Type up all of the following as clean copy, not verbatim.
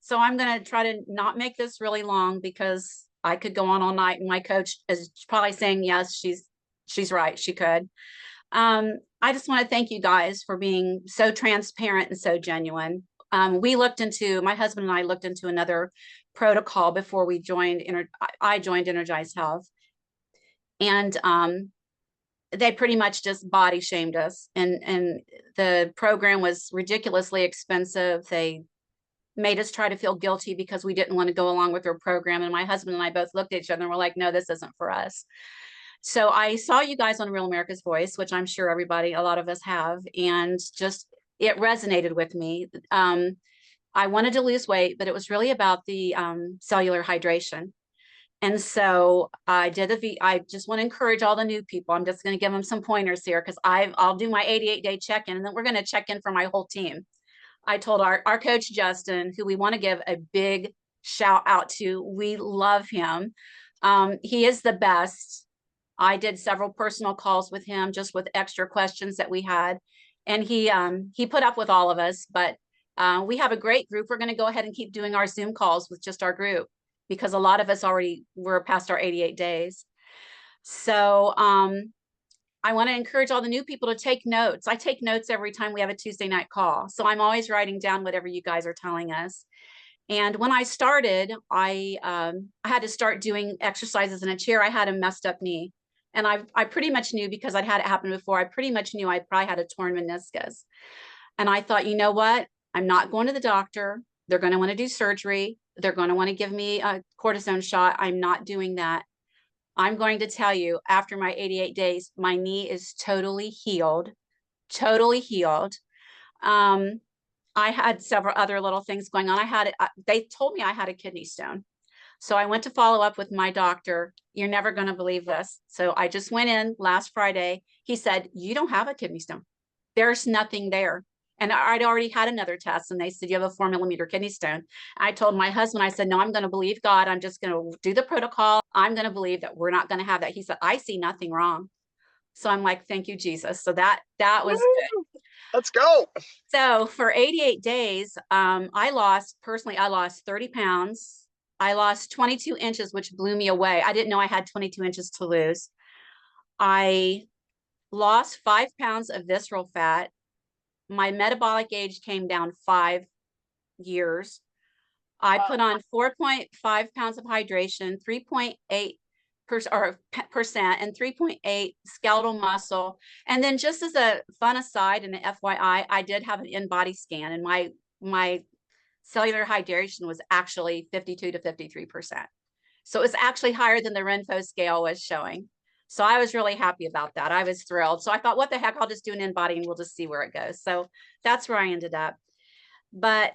So I'm going to try to not make this really long because I could go on all night. And my coach is probably saying, yes, she's right. She could. I just want to thank you guys for being so transparent and so genuine. My husband and I looked into another protocol before I joined Energized Health. And they pretty much just body shamed us. And the program was ridiculously expensive. They made us try to feel guilty because we didn't want to go along with their program. And my husband and I both looked at each other and were like, no, this isn't for us. So I saw you guys on Real America's Voice, which I'm sure a lot of us have, and just it resonated with me. I wanted to lose weight, but it was really about the cellular hydration. And so I just want to encourage all the new people. I'm just going to give them some pointers here because I'll do my 88-day check-in, and then we're going to check in for my whole team. I told our coach, Justin, who we want to give a big shout out to. We love him. He is the best. I did several personal calls with him just with extra questions that we had. And he put up with all of us, but we have a great group. We're going to go ahead and keep doing our Zoom calls with just our group because a lot of us already were past our 88 days. So I want to encourage all the new people to take notes. I take notes every time we have a Tuesday night call. So I'm always writing down whatever you guys are telling us. And when I started, I had to start doing exercises in a chair. I had a messed up knee. And I pretty much knew because I'd had it happen before. I pretty much knew I probably had a torn meniscus. And I thought, you know what? I'm not going to the doctor. They're going to want to do surgery. They're going to want to give me a cortisone shot. I'm not doing that. I'm going to tell you, after my 88 days, my knee is totally healed, totally healed. I had several other little things going on. They told me I had a kidney stone. So I went to follow up with my doctor. You're never going to believe this. So I just went in last Friday. He said, you don't have a kidney stone. There's nothing there. And I'd already had another test and they said, you have a 4-millimeter kidney stone. I told my husband, I said, no, I'm going to believe God. I'm just going to do the protocol. I'm going to believe that we're not going to have that. He said, I see nothing wrong. So I'm like, thank you, Jesus. So that was good. Let's go. So for 88 days, I lost 30 pounds. I lost 22 inches, which blew me away. I didn't know I had 22 inches to lose. I lost 5 pounds of visceral fat. My metabolic age came down 5 years. I put on 4.5 pounds of hydration, 3.8% and 3.8 skeletal muscle. And then just as a fun aside and an FYI, I did have an in-body scan and my cellular hydration was actually 52 to 53%. So it was actually higher than the Renfo scale was showing. So I was really happy about that. I was thrilled. So I thought, what the heck, I'll just do an in-body and we'll just see where it goes. So that's where I ended up. But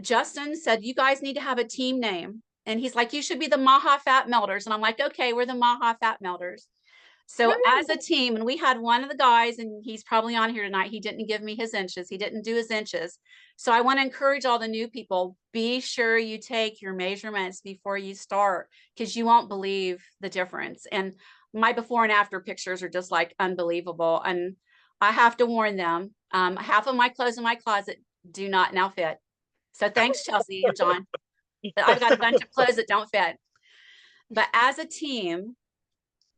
Justin said, you guys need to have a team name. And he's like, you should be the Maha Fat Melters. And I'm like, okay, we're the Maha Fat Melters. So as a team, and we had one of the guys, and he's probably on here tonight, he didn't give me his inches. He didn't do his inches. So I want to encourage all the new people, be sure you take your measurements before you start, because you won't believe the difference. And my before and after pictures are just like unbelievable. And I have to warn them, half of my clothes in my closet do not now fit. So thanks, Chelsea and John. I've got a bunch of clothes that don't fit. But as a team,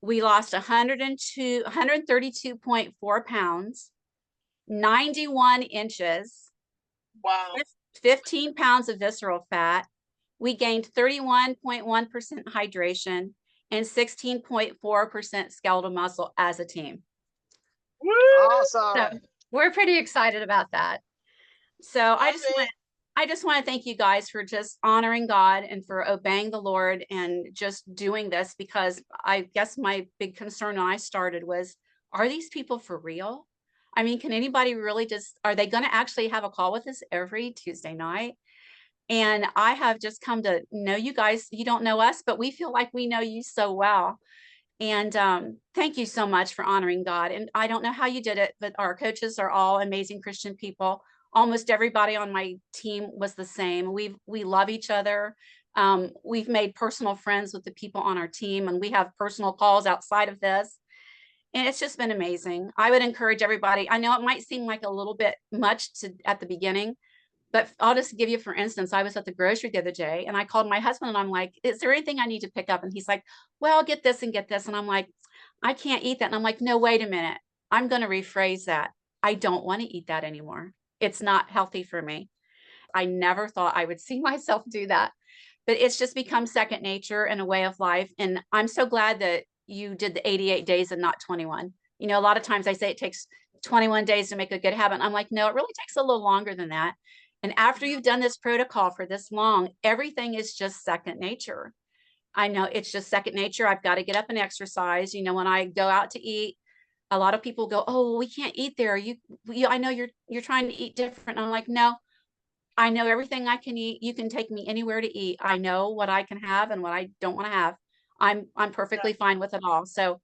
we lost 132.4 pounds, 91 inches, Wow. 15 pounds of visceral fat. We gained 31.1% hydration and 16.4% skeletal muscle as a team. Awesome. So we're pretty excited about that. So I just want to thank you guys for just honoring God and for obeying the Lord and just doing this, because I guess my big concern when I started was, are these people for real? I mean, can anybody really are they going to actually have a call with us every Tuesday night? And I have just come to know you guys. You don't know us, but we feel like we know you so well. And thank you so much for honoring God. And I don't know how you did it, but our coaches are all amazing Christian people. Almost everybody on my team was the same. We love each other. We've made personal friends with the people on our team, and we have personal calls outside of this. And it's just been amazing. I would encourage everybody. I know it might seem like a little bit much at the beginning, But I'll just give you, for instance, I was at the grocery the other day and I called my husband and I'm like, is there anything I need to pick up? And he's like, well, get this and get this. And I'm like, I can't eat that. And I'm like, no, wait a minute. I'm going to rephrase that. I don't want to eat that anymore. It's not healthy for me. I never thought I would see myself do that, but it's just become second nature and a way of life. And I'm so glad that you did the 88 days and not 21. You know, a lot of times I say it takes 21 days to make a good habit. I'm like, no, it really takes a little longer than that. And after you've done this protocol for this long, everything is just second nature. I know it's just second nature. I've got to get up and exercise. You know, when I go out to eat, a lot of people go, oh, we can't eat there. I know you're trying to eat different. And I'm like, no, I know everything I can eat. You can take me anywhere to eat. I know what I can have and what I don't want to have. I'm perfectly fine with it all. So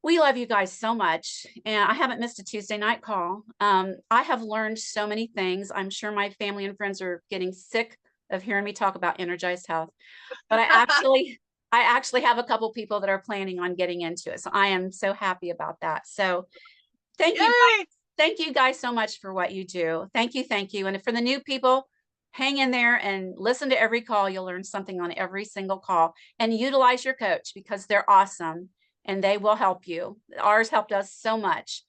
we love you guys so much. And I haven't missed a Tuesday night call. I have learned so many things. I'm sure my family and friends are getting sick of hearing me talk about energized health. But I actually have a couple people that are planning on getting into it. So I am so happy about that. So thank you guys. Thank you guys so much for what you do. Thank you. Thank you. And for the new people, hang in there and listen to every call. You'll learn something on every single call, and utilize your coach because they're awesome and they will help you. Ours helped us so much.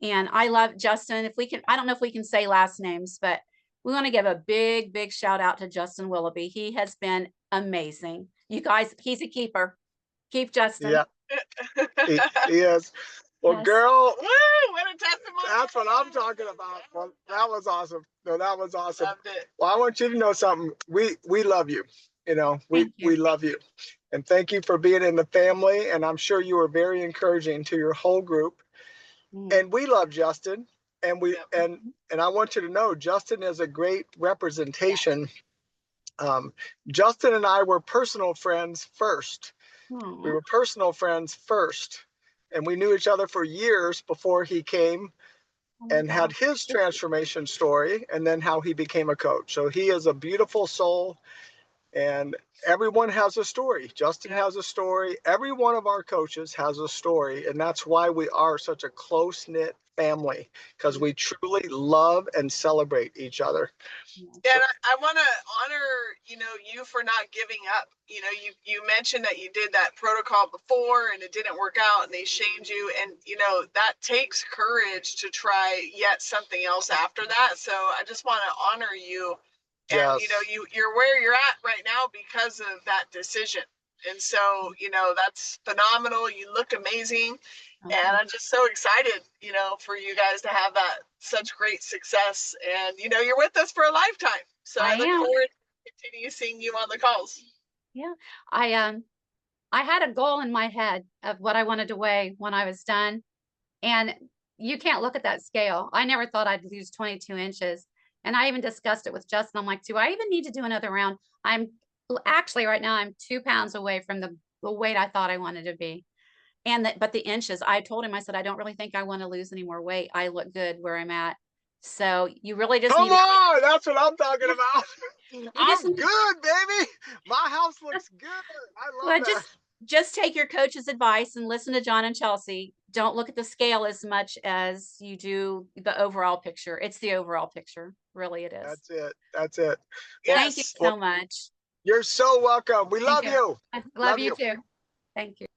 And I love Justin. If we can, I don't know if we can say last names, but we want to give a big, big shout out to Justin Willoughby. He has been amazing. You guys, he's a keeper. Keep Justin. Yeah, he is. Well, Yes. girl, Woo, what a testimony. that's what I'm talking about. Well, that was awesome. No, that was awesome. Loved it. Well, I want you to know something. We love you. You know, Thank you. we love you. And thank you for being in the family. And I'm sure you were very encouraging to your whole group. And we love Justin. And we Yep. and I want you to know Justin is a great representation. Justin and I were personal friends first. Aw. We were personal friends first. And we knew each other for years before he came Oh my and had God. his transformation story and then how he became a coach. So he is a beautiful soul. And everyone has a story. Justin has a story. Every one of our coaches has a story. And that's why we are such a close-knit family, because we truly love and celebrate each other. Yeah, and I want to honor, you for not giving up. You mentioned that you did that protocol before and it didn't work out and they shamed you. And, that takes courage to try yet something else after that. So I just want to honor you. And, Yes. you're where you're at right now because of that decision. And so, that's phenomenal. You look amazing. Okay. And I'm just so excited, for you guys to have that such great success. And, you're with us for a lifetime. So I look am. forward to continue seeing you on the calls. Yeah. I had a goal in my head of what I wanted to weigh when I was done. And you can't look at that scale. I never thought I'd lose 22 inches. And I even discussed it with Justin. I'm like, do I even need to do another round? Actually right now I'm 2 pounds away from the weight I thought I wanted to be. But the inches, I told him, I said, I don't really think I want to lose any more weight. I look good where I'm at. So you really just Come need to, on, that's what I'm talking about. just I'm good, baby. My house looks good. I love well, that. just take your coach's advice and listen to John and Chelsea. Don't look at the scale as much as you do the overall picture. It's the overall picture. Really, it is. That's it. That's it. Thank you Yes. so much. You're so welcome. We love Thank you. I love you too. Thank you.